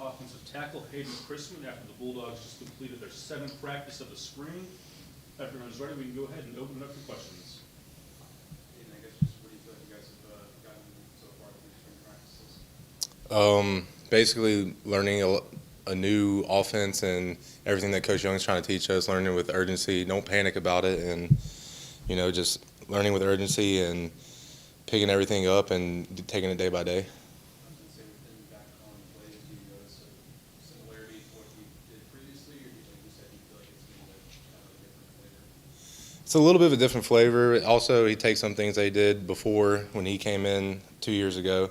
offensive tackle Hayden Chrisman after the Bulldogs just completed their 7th practice of the spring. If everyone's ready, we can go ahead and open it up for questions. And I guess just what do you feel like you guys have gotten so far through spring practices? Basically learning a new offense and everything that Coach Young's trying to teach us, learning with urgency. Don't panic about it, and, just learning with urgency and picking everything up and taking it day by day. I was going to say, within back on plays, do you notice a similarity to what you did previously, or do you, like you said, you feel like it's been kind of a different flavor? It's a little bit of a different flavor. Also, he takes some things they did before when he came in 2 years ago,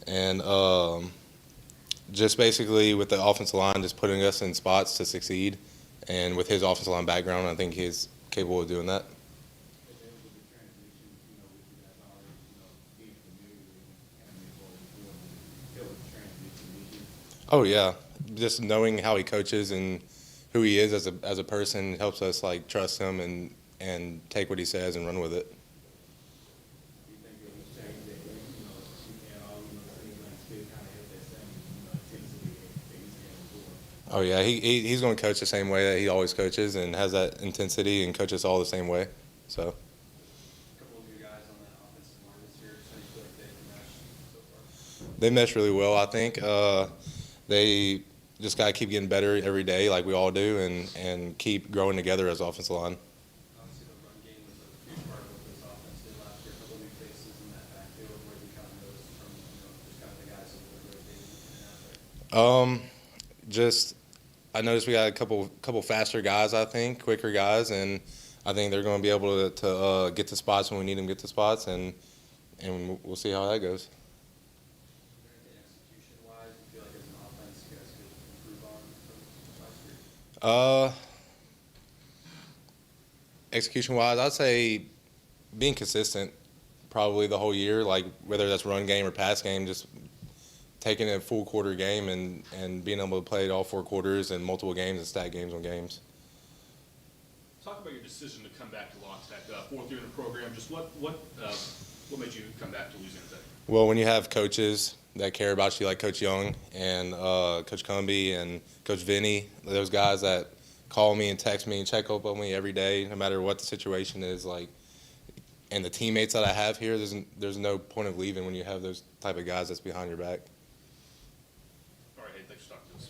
and just basically with the offensive line, just putting us in spots to succeed. And with his offensive line background, I think he's capable of doing that. But then with the transition, with you guys already, being familiar with kind of what we're doing, feel like the transition with you. Oh yeah, just knowing how he coaches and who he is as a person helps us trust him and take what he says and run with it. Do you think it was changed that way, at all, seems like still kind of have that same, intensity that he's had before? Oh yeah, he's going to coach the same way that he always coaches and has that intensity and coaches all the same way. So. A couple of your guys on that offensive line this year, so you feel like they've meshed so far? They mesh really well, I think. They just got to keep getting better every day like we all do and keep growing together as offensive line. Obviously, the run game was a huge part of what this offense did last year. A couple of new faces in that backfield. Where you kind of noticed from, just kind of the guys that were rotating in and out there? Just I noticed we got a couple faster guys, I think, quicker guys, and I think they're going to be able to get to spots when we need them to get to spots, and we'll see how that goes. Is there anything execution-wise you feel like as an offense you guys could improve on from last year? Execution-wise, I'd say being consistent probably the whole year, like whether that's run game or pass game, just taking a full quarter game and being able to play it all 4 quarters and multiple games and stack games on games. Talk about your decision to come back to La Tech, 4th year in the program. Just what made you come back to Louisiana Tech? Well, when you have coaches that care about you like Coach Young and Coach Cumby and Coach Vinny, those guys that call me and text me and check up on me every day, no matter what the situation is, and the teammates that I have here, there's no point of leaving when you have those type of guys that's behind your back. All right, hey, thanks for talking to us.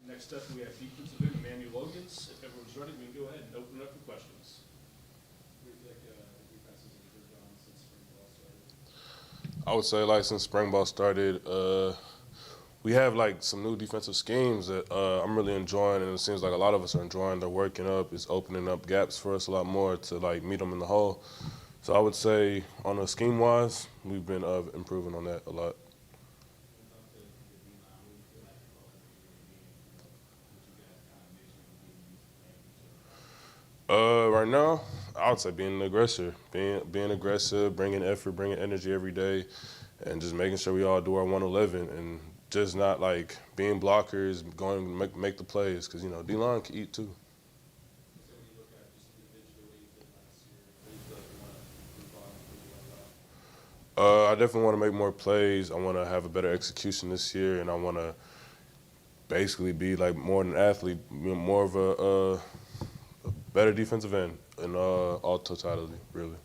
Next up, we have defensive end Emmanuel Logans. If everyone's ready, we can go ahead and open it up for questions. What do you feel like the defense has improved on since spring ball started? I would say since spring ball started, we have some new defensive schemes that I'm really enjoying, and it seems like a lot of us are enjoying. They're working up, it's opening up gaps for us a lot more to meet them in the hole. So I would say on a scheme wise, we've been improving on that a lot. Right now, I would say being an aggressor, being aggressive, bringing effort, bringing energy every day, and just making sure we all do our 111 and just not being blockers, going to make the plays because D-line can eat too. So when you look at just individually what you did last year, what do you feel like you want to improve on, improve on? I definitely want to make more plays. I want to have a better execution this year, and I want to basically be more than an athlete, more of a better defensive end in all totality, really. Last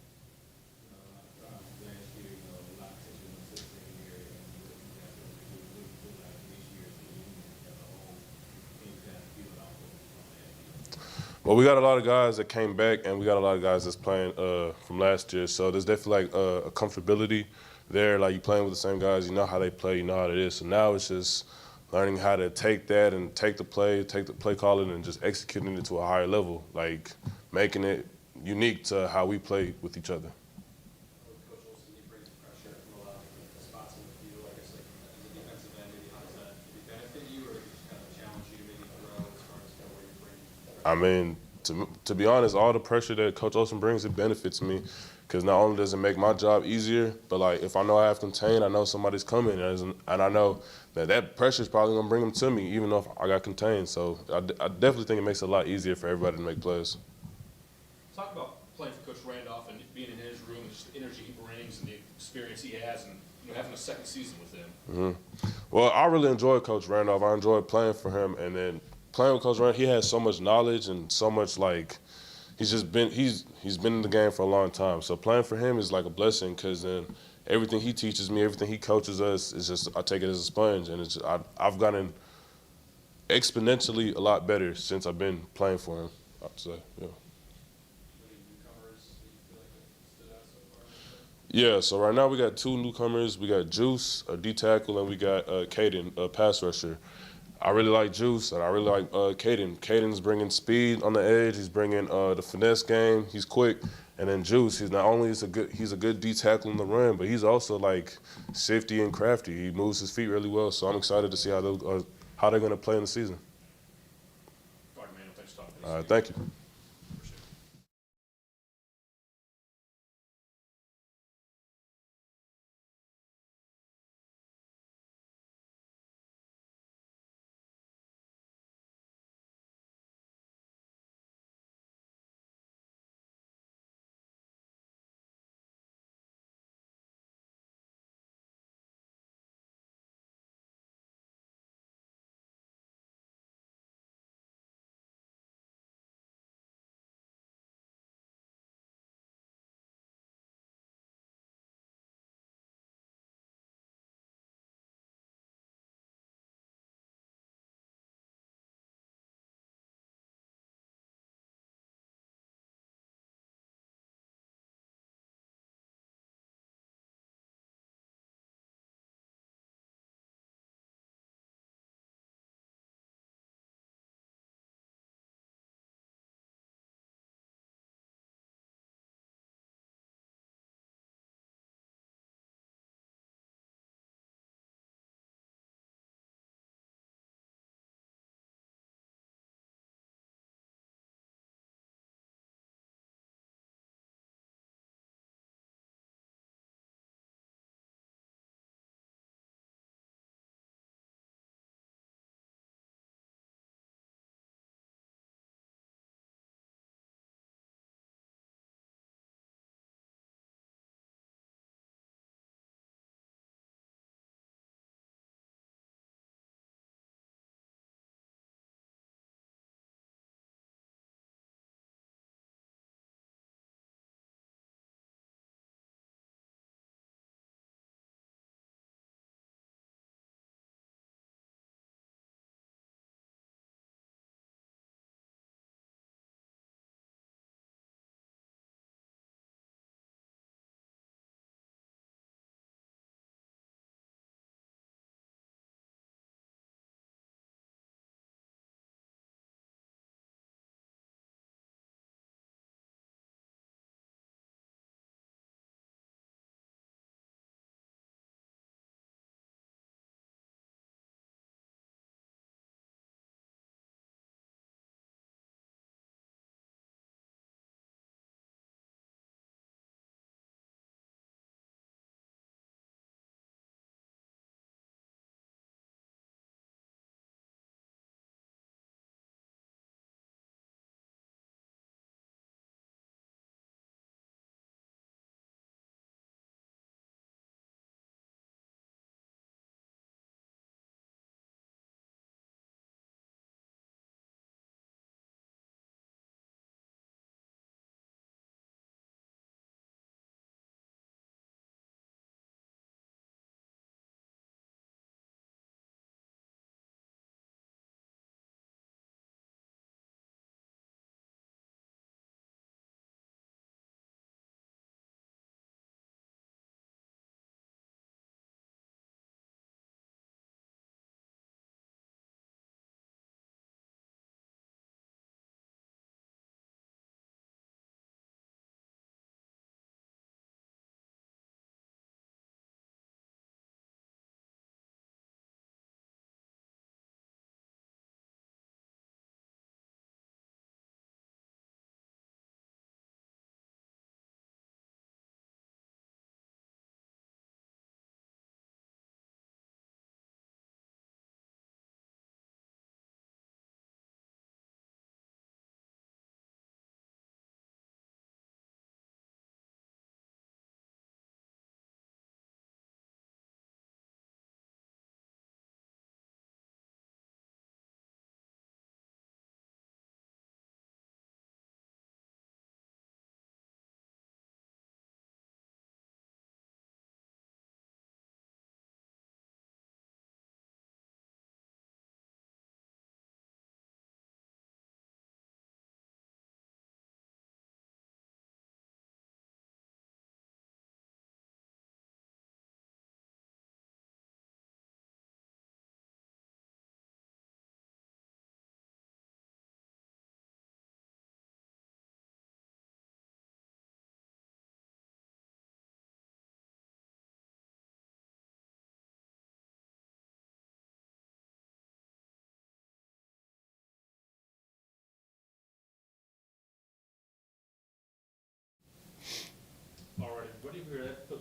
year, a lot of attention was sitting here, and what you guys really feel like this year for the union as a whole, can you kind of feel off from that? Well, we got a lot of guys that came back, and we got a lot of guys that's playing from last year. So there's definitely a comfortability there. You playing with the same guys, you know how they play, you know how it is. So now it's just learning how to take that and take the play calling, and just executing it to a higher level, making it unique to how we play with each other. Coach Olson, he brings pressure from a lot of different spots in the field. I guess, as a defensive end, maybe how does that maybe benefit you, or just kind of challenge you to maybe grow as far as where you bring? I mean, to be honest, all the pressure that Coach Olsen brings, it benefits me. Because not only does it make my job easier, but like if I know I have contained, I know somebody's coming, and I know that pressure is probably gonna bring them to me, even though if I got contained. So I definitely think it makes it a lot easier for everybody to make plays. Talk about playing for Coach Randolph and being in his room and just the energy he brings and the experience he has, and having a second season with him. Well, I really enjoy Coach Randolph. I enjoyed playing for him, and then playing with Coach Randolph, he has so much knowledge and so much like. He's been in the game for a long time. So playing for him is like a blessing because then everything he teaches me, everything he coaches us, is just I take it as a sponge, and I've gotten exponentially a lot better since I've been playing for him. I'd say, yeah. Any newcomers that you feel like have stood out so far? Yeah. So right now we got 2 newcomers. We got Juice, a D tackle, and we got Caden, a pass rusher. I really like Juice, and I really like Caden. Caden's bringing speed on the edge. He's bringing the finesse game. He's quick. And then Juice, he's not only he's a good D tackle in the run, but he's also like shifty and crafty. He moves his feet really well. So I'm excited to see how they're going to play in the season. All right, man. Thanks for talking. Thank you.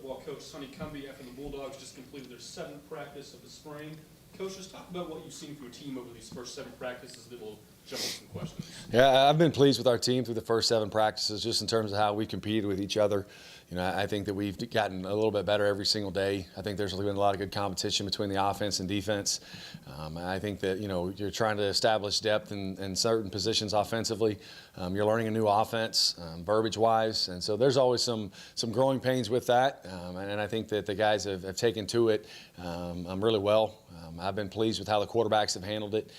football coach Sonny Cumbie after the Bulldogs just completed their 7th practice of the spring. Coach, just talk about what you've seen from your team over these first 7 practices, then we'll jump into some questions. Yeah, I've been pleased with our team through the first 7 practices, just in terms of how we competed with each other. You know, I think that we've gotten a little bit better every single day. I think there's been a lot of good competition between the offense and defense. I think that, you know, you're trying to establish depth in certain positions offensively. You're learning a new offense, verbiage-wise, and so there's always some growing pains with that. And I think that the guys have taken to it really well. I've been pleased with how the quarterbacks have handled it.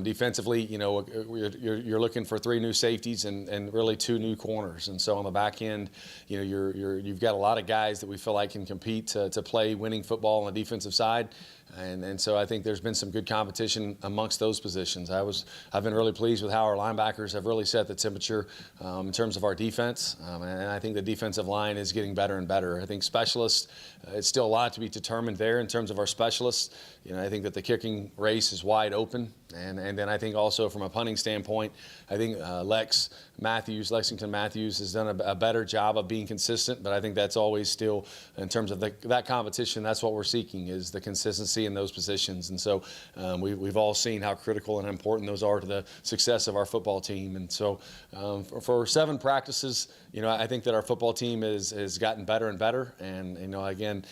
Defensively, you know, you're looking for 3 new safeties and really 2 new corners. And so on the back end, you know, you've got a lot of guys that we feel like can compete to play winning football on the defensive side. And so I think there's been some good competition amongst those positions. I've been really pleased with how our linebackers have really set the temperature in terms of our defense. And I think the defensive line is getting better and better. I think specialists, it's still a lot to be determined there in terms of our specialists. You know, I think that the kicking race is wide open. And then I think also from a punting standpoint, I think Lexington Matthews has done a better job of being consistent, but I think that's always still, in terms of that competition, that's what we're seeking, is the consistency in those positions. And so we've all seen how critical and important those are to the success of our football team. And so for 7 practices, you know, I think that our football team has gotten better and better. And, you know, again,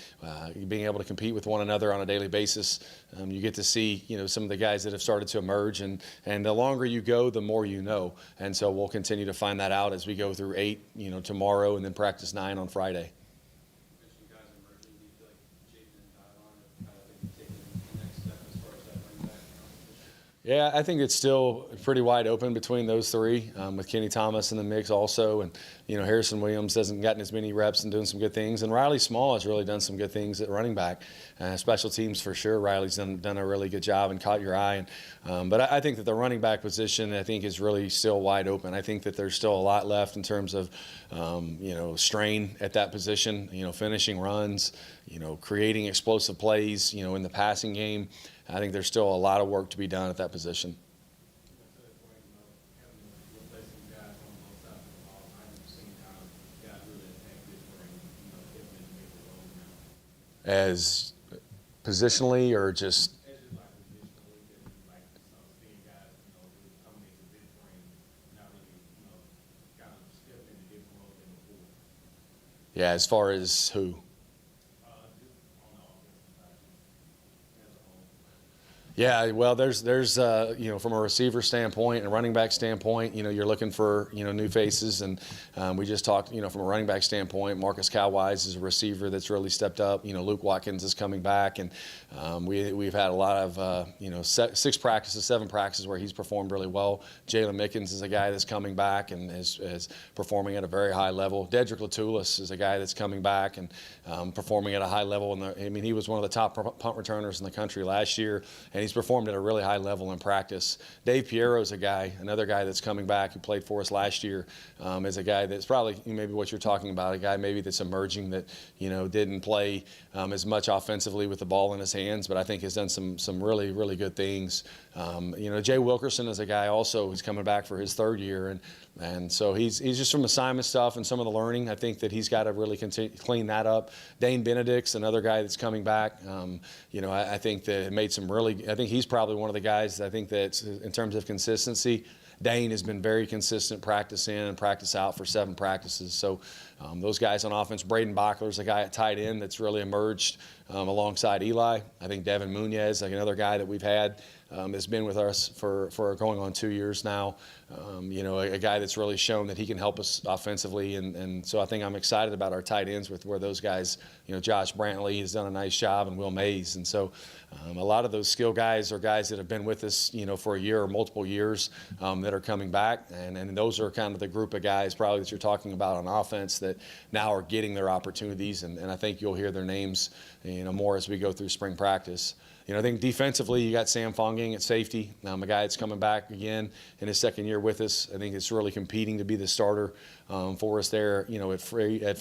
being able to compete with one another on a daily basis, you get to see, you know, some of the guys that have started to emerge. And the longer you go, the more you know. And so we'll continue to find that out as we go through 8, you know, tomorrow, and then practice 9 on Friday. You mentioned guys emerging. Do you feel like Jaden and Dylon have kind of taken the next step as far as that running back competition? Yeah, I think it's still pretty wide open between those 3, with Kenny Thomas in the mix also. And, you know, Harrison Williams hasn't gotten as many reps and doing some good things. And Riley Small has really done some good things at running back. Special teams for sure. Riley's done a really good job and caught your eye. But I think that the running back position, I think, is really still wide open. I think that there's still a lot left in terms of, you know, strain at that position, you know, finishing runs, you know, creating explosive plays, you know, in the passing game. I think there's still a lot of work to be done at that position. As positionally or just? Yeah, as far as who? Yeah, well, there's you know, from a receiver standpoint and a running back standpoint, you know, you're looking for, you know, new faces. And we just talked, you know, from a running back standpoint, Marcus Cowwise is a receiver that's really stepped up. You know, Luke Watkins is coming back. And we've had a lot of, you know, 7 practices where he's performed really well. Jalen Mickens is a guy that's coming back and is performing at a very high level. Dedrick Latulis is a guy that's coming back and performing at a high level. I mean, he was one of the top punt returners in the country last year. And he's performed at a really high level in practice. Dave Piero is another guy that's coming back who played for us last year, is a guy that's probably maybe what you're talking about, a guy maybe that's emerging that, you know, didn't play as much offensively with the ball in his hands, but I think has done some really, really good things. You know, Jay Wilkerson is a guy also who's coming back for his 3rd year. And so he's just from assignment stuff and some of the learning. I think that he's got to really clean that up. Dane Benedict's another guy that's coming back. You know, I think that it made some I think he's probably one of the guys I think that in terms of consistency, Dane has been very consistent practice in and practice out for 7 practices. So those guys on offense, Braden Bockler's a guy at tight end that's really emerged alongside Eli. I think Devin Munoz, like another guy that we've had, has been with us for going on 2 years now. You know, a guy that's really shown that he can help us offensively. And so I think I'm excited about our tight ends with where those guys, you know, Josh Brantley has done a nice job, and Will Mays. And so a lot of those skill guys are guys that have been with us, you know, for a year or multiple years that are coming back. And those are kind of the group of guys probably that you're talking about on offense that now are getting their opportunities. And I think you'll hear their names, you know, more as we go through spring practice. I think defensively, you got Sam Fonging at safety, a guy that's coming back again in his second year with us. I think it's really competing to be the starter for us there, at free, at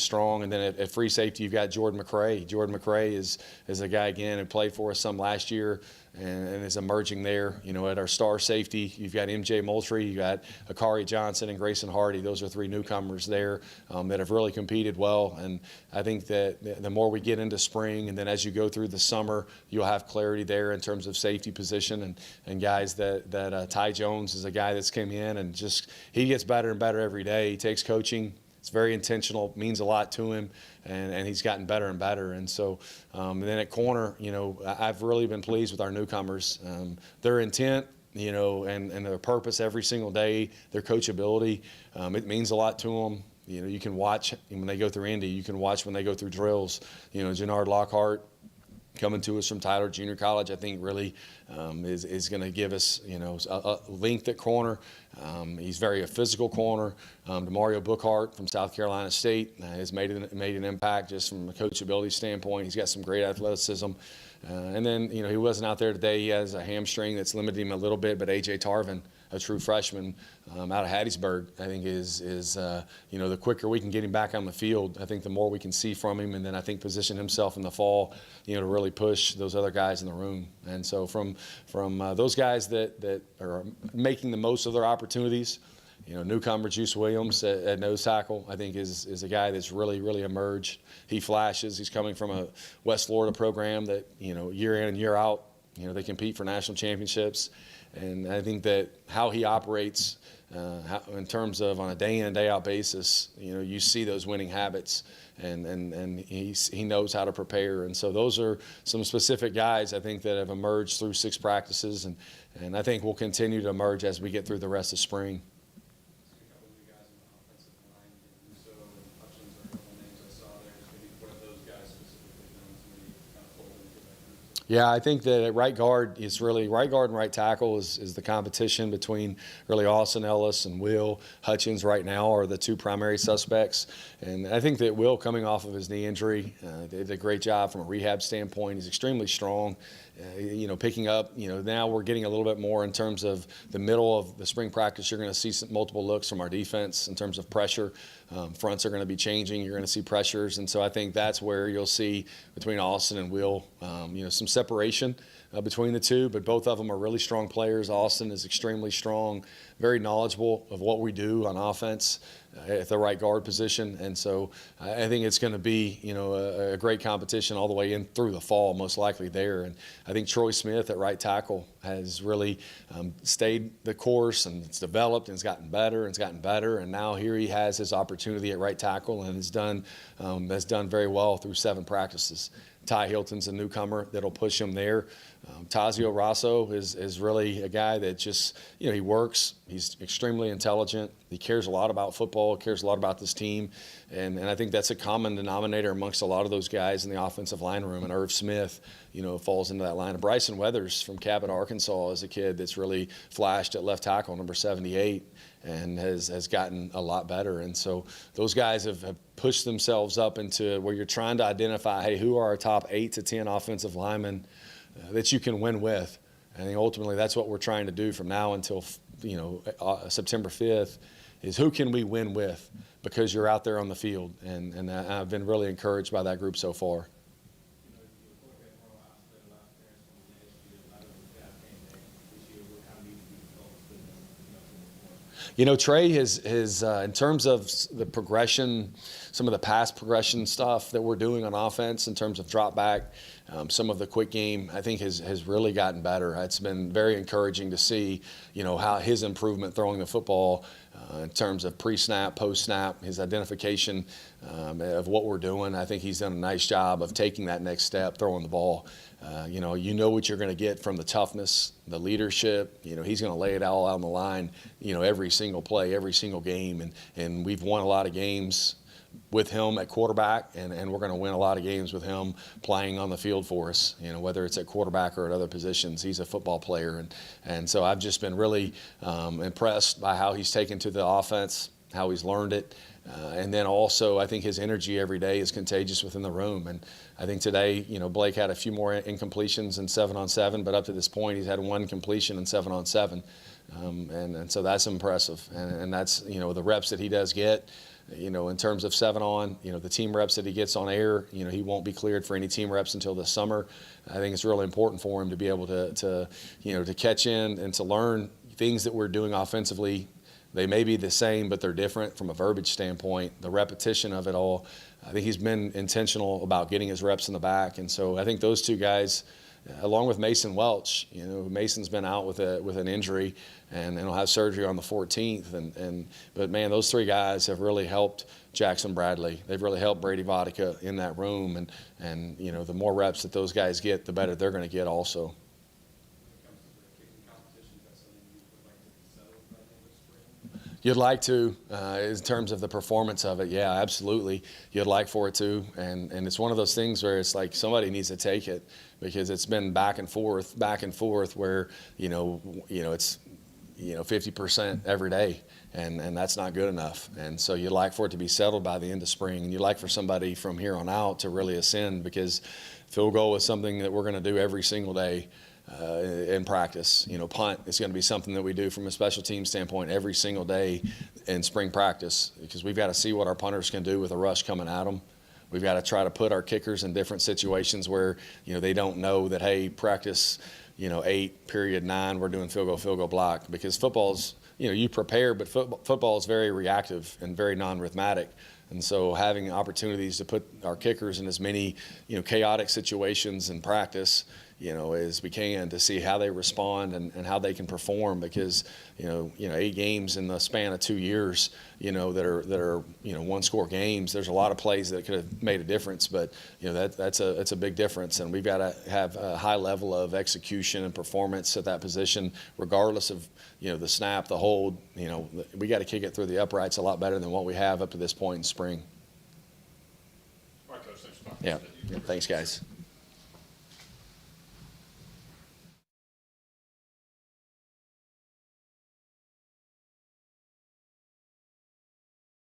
strong. And then at free safety, you've got Jordan McRae. Jordan McRae is a guy, again, who played for us some last year and is emerging there. At our star safety, you've got MJ Moultrie, you got Akari Johnson and Grayson Hardy. Those are three newcomers there that have really competed well. And I think that the more we get into spring, and then as you go through the summer, you'll have clarity there in terms of safety position and guys that Ty Jones is a guy that's came in and just he gets better and better every day. He takes coaching. It's very intentional, means a lot to him, and he's gotten better and better. And so, and then at corner, I've really been pleased with our newcomers. Their intent, and their purpose every single day, their coachability, it means a lot to them. You can watch when they go through Indy. You can watch when they go through drills. Jannard Lockhart coming to us from Tyler Junior College, I think really is going to give us, a length at corner. He's a physical corner. DeMario Bookhart from South Carolina State has made an impact just from a coachability standpoint. He's got some great athleticism. And then, he wasn't out there today. He has a hamstring that's limited him a little bit, but A.J. Tarvin, a true freshman out of Hattiesburg, I think is the quicker we can get him back on the field, I think the more we can see from him, and then I think position himself in the fall, to really push those other guys in the room. And so from those guys that are making the most of their opportunities, newcomer Juice Williams at nose tackle, I think is a guy that's really emerged. He flashes. He's coming from a West Florida program that, year in and year out, they compete for national championships. And I think that how he operates in terms of on a day in and day out basis, you see those winning habits, and he knows how to prepare. And so those are some specific guys I think that have emerged through 6 practices, and I think will continue to emerge as we get through the rest of spring. A couple of new guys on the offensive line, Russo and Hutchins are a couple names I saw there. Just maybe what are those guys specifically known to maybe kind of fold into that group? Yeah, I think that at right guard, it's really right guard and right tackle is the competition between really Austin Ellis and Will Hutchins right now are the 2 primary suspects. And I think that Will, coming off of his knee injury, did a great job from a rehab standpoint. He's extremely strong. Picking up, now we're getting a little bit more in terms of the middle of the spring practice. You're going to see multiple looks from our defense in terms of pressure. Fronts are going to be changing. You're going to see pressures. And so I think that's where you'll see between Austin and Will, some separation between the two, but both of them are really strong players. Austin is extremely strong, very knowledgeable of what we do on offense at the right guard position. And so I think it's going to be, a great competition all the way in through the fall, most likely there. And I think Troy Smith at right tackle has really stayed the course, and it's developed and it's gotten better and it's gotten better. And now here he has his opportunity at right tackle and has done very well through 7 practices. Ty Hilton's a newcomer that'll push him there. Tazio Rosso is really a guy that just, he works. He's extremely intelligent. He cares a lot about football, cares a lot about this team. And I think that's a common denominator amongst a lot of those guys in the offensive line room. And Irv Smith, falls into that line. And Bryson Weathers from Cabot, Arkansas is a kid that's really flashed at left tackle, number 78, and has gotten a lot better. And so those guys have pushed themselves up into where you're trying to identify, hey, who are our top 8 to 10 offensive linemen that you can win with. I think ultimately that's what we're trying to do from now until September 5th is who can we win with, because you're out there on the field. And I've been really encouraged by that group so far. Trey has in terms of the progression, some of the pass progression stuff that we're doing on offense in terms of drop back, some of the quick game, I think has really gotten better. It's been very encouraging to see, how his improvement throwing the football in terms of pre-snap, post-snap, his identification of what we're doing. I think he's done a nice job of taking that next step, throwing the ball. You know what you're going to get from the toughness, the leadership. He's going to lay it all out on the line, every single play, every single game. And we've won a lot of games with him at quarterback, and we're going to win a lot of games with him playing on the field for us, whether it's at quarterback or at other positions. He's a football player. And so I've just been really impressed by how he's taken to the offense. how he's learned it. And then also, I think his energy every day is contagious within the room. And I think today, Blake had a few more incompletions in 7-on-7, but up to this point, he's had one completion in 7-on-7. And so that's impressive. And that's, the reps that he does get, in terms of 7-on, the team reps that he gets on air, he won't be cleared for any team reps until this summer. I think it's really important for him to be able to catch in and to learn things that we're doing offensively. They may be the same, but they're different from a verbiage standpoint, the repetition of it all. I think he's been intentional about getting his reps in the back. And so I think those two guys, along with Mason Welch, Mason's been out with an injury and he'll have surgery on the 14th. But man, those three guys have really helped Jackson Bradley. They've really helped Brady Vodka in that room. And the more reps that those guys get, the better they're going to get also. You'd like to, in terms of the performance of it, yeah, absolutely. You'd like for it to, and it's one of those things where it's like somebody needs to take it because it's been back and forth, where it's 50% every day, and that's not good enough. And so you'd like for it to be settled by the end of spring, and you'd like for somebody from here on out to really ascend because field goal is something that we're going to do every single day. In practice, punt is going to be something that we do from a special team standpoint every single day in spring practice because we've got to see what our punters can do with a rush coming at them. We've got to try to put our kickers in different situations where, they don't know that, hey, practice, 8, period 9, we're doing field goal block because football's, you prepare, but football is very reactive and very non-rhythmic. And so having opportunities to put our kickers in as many, chaotic situations in practice, as we can to see how they respond and how they can perform because, 8 games in the span of 2 years, that are one-score games, there's a lot of plays that could have made a difference, but, that's a big difference. And we've got to have a high level of execution and performance at that position, regardless of, the snap, the hold, we got to kick it through the uprights a lot better than what we have up to this point in spring. All right, Coach, thanks for talking. Yeah, thanks, guys.